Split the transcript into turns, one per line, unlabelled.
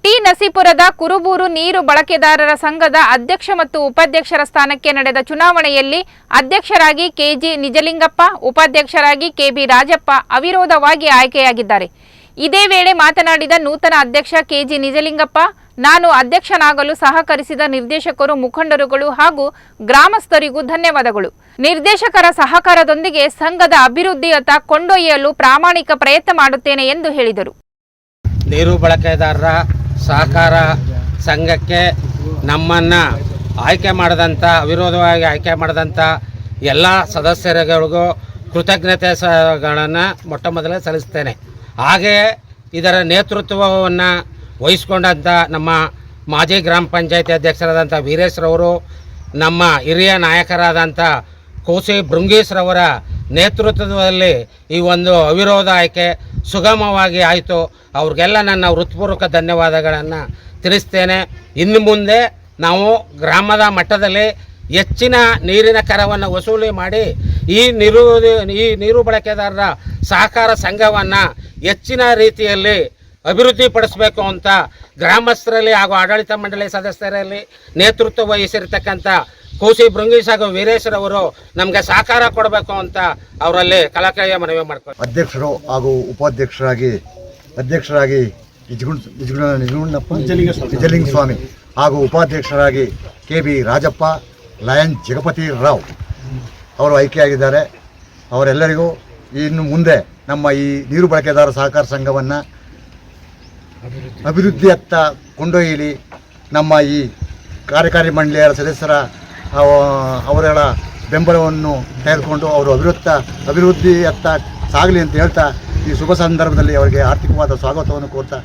T ನಸೀಪುರದ Kuruburu ನೀರು ಬಳಕೆದಾರರ ಸಂಘದ ಅಧ್ಯಕ್ಷ ಮತ್ತು ಉಪಾಧ್ಯಕ್ಷರ ಸ್ಥಾನಕ್ಕೆ ನಡೆದ ಚುನಾವಣೆಯಲ್ಲಿ ಅಧ್ಯಕ್ಷರಾಗಿ ಕೆಜಿ ನಿಜಲಿಂಗಪ್ಪ, ಉಪಾಧ್ಯಕ್ಷರಾಗಿ ಕೆಬಿ ರಾಜಪ್ಪ ಅವಿರೋಧವಾಗಿ ಆಯ್ಕೆಯಾಗಿದ್ದಾರೆ. ಇದೇ ವೇಳೆ ಮಾತನಾಡಿದ ನೂತನ ಅಧ್ಯಕ್ಷ ಕೆಜಿ ನಿಜಲಿಂಗಪ್ಪ, ನಾನು ಅಧ್ಯಕ್ಷನಾಗಲು ಸಹಕರಿಸಿದ ನಿರ್ದೇಶಕರು, ಮುಖಂಡರುಗಳು ಹಾಗೂ ಗ್ರಾಮಸ್ಥರಿಗೂ ಧನ್ಯವಾದಗಳು. ನಿರ್ದೇಶಕರ ಸಹಕಾರದೊಂದಿಗೆ ಸಂಘದ ಅಭಿವೃದ್ಧಿಯತ್ತ ಕೊಂಡೊಯ್ಯಲು ಪ್ರಾಮಾಣಿಕ ಪ್ರಯತ್ನ ಮಾಡುತ್ತೇನೆ ಎಂದು ಹೇಳಿದರು.
ನೀರು ಬಳಕೆದಾರರ ಸಹಕಾರ ಸಂಘಕ್ಕೆ ನಮ್ಮನ್ನು ಆಯ್ಕೆ ಮಾಡಿದಂಥ, ಅವಿರೋಧವಾಗಿ ಆಯ್ಕೆ ಮಾಡಿದಂಥ ಎಲ್ಲ ಸದಸ್ಯರುಗಳಿಗೂ ಕೃತಜ್ಞತೆಗಳನ್ನು ಮೊಟ್ಟ ಮೊದಲೇ ಸಲ್ಲಿಸ್ತೇನೆ. ಹಾಗೆಯೇ ಇದರ ನೇತೃತ್ವವನ್ನು ವಹಿಸ್ಕೊಂಡಂಥ ನಮ್ಮ ಮಾಜಿ ಗ್ರಾಮ ಪಂಚಾಯತಿ ಅಧ್ಯಕ್ಷರಾದಂಥ ವೀರೇಶ್ರವರು, ನಮ್ಮ ಹಿರಿಯ ನಾಯಕರಾದಂಥ ಕೋಸಿ ಭೃಂಗೀಶ್ರವರ ನೇತೃತ್ವದಲ್ಲಿ ಈ ಒಂದು ಅವಿರೋಧ ಆಯ್ಕೆ ಸುಗಮವಾಗಿ ಆಯಿತು. ಅವ್ರಿಗೆಲ್ಲ ನನ್ನ ಹೃತ್ಪೂರ್ವಕ ಧನ್ಯವಾದಗಳನ್ನು ತಿಳಿಸ್ತೇನೆ. ಇನ್ನು ಮುಂದೆ ನಾವು ಗ್ರಾಮದ ಮಟ್ಟದಲ್ಲಿ ಹೆಚ್ಚಿನ ನೀರಿನ ಕರವನ್ನು ವಸೂಲಿ ಮಾಡಿ ಈ ನೀರು ಬಳಕೆದಾರರ ಸಹಕಾರ ಸಂಘವನ್ನು ಹೆಚ್ಚಿನ ರೀತಿಯಲ್ಲಿ ಅಭಿವೃದ್ಧಿಪಡಿಸಬೇಕು ಅಂತ ಗ್ರಾಮಸ್ಥರಲ್ಲಿ ಹಾಗೂ ಆಡಳಿತ ಮಂಡಳಿ ಸದಸ್ಯರಲ್ಲಿ ನೇತೃತ್ವ ವಹಿಸಿರ್ತಕ್ಕಂಥ ಕೋಸಿ ಭೃಂಗೀಶ್ ಹಾಗೂ ವೀರೇಶ್ವರವರು ನಮಗೆ ಸಹಕಾರ ಕೊಡಬೇಕು ಅಂತ ಅವರಲ್ಲಿ ಕಳಕಳಿಯ ಮನವಿ ಮಾಡ್ತಾರೆ.
ಅಧ್ಯಕ್ಷರು ಹಾಗೂ ಉಪಾಧ್ಯಕ್ಷರಾಗಿ ನಿಜಲಿಂಗ ಸ್ವಾಮಿ ಹಾಗೂ ಉಪಾಧ್ಯಕ್ಷರಾಗಿ ಕೆಬಿ ರಾಜಪ್ಪ, ಲಯನ್ ಜಗಪತಿ ರಾವ್ ಅವರು ಆಯ್ಕೆಯಾಗಿದ್ದಾರೆ. ಅವರೆಲ್ಲರಿಗೂ ಇನ್ನು ಮುಂದೆ ನಮ್ಮ ಈ ನೀರು ಬಳಕೆದಾರ ಸಹಕಾರ ಸಂಘವನ್ನು ಅಭಿವೃದ್ಧಿಯತ್ತ ಕೊಂಡೊಯ್ಯಲಿ. ನಮ್ಮ ಈ ಕಾರ್ಯಕಾರಿ ಮಂಡಳಿಯ ಸದಸ್ಯರ ಅವರ ಬೆಂಬಲವನ್ನು ತೆಗೆದುಕೊಂಡು ಅವರು ಅಭಿವೃದ್ಧಿಯತ್ತ ಸಾಗಲಿ ಅಂತ ಹೇಳ್ತಾ ಈ ಶುಭ ಸಂದರ್ಭದಲ್ಲಿ ಅವರಿಗೆ ಆರ್ಥಿಕವಾದ ಸ್ವಾಗತವನ್ನು ಕೋರ್ತಾ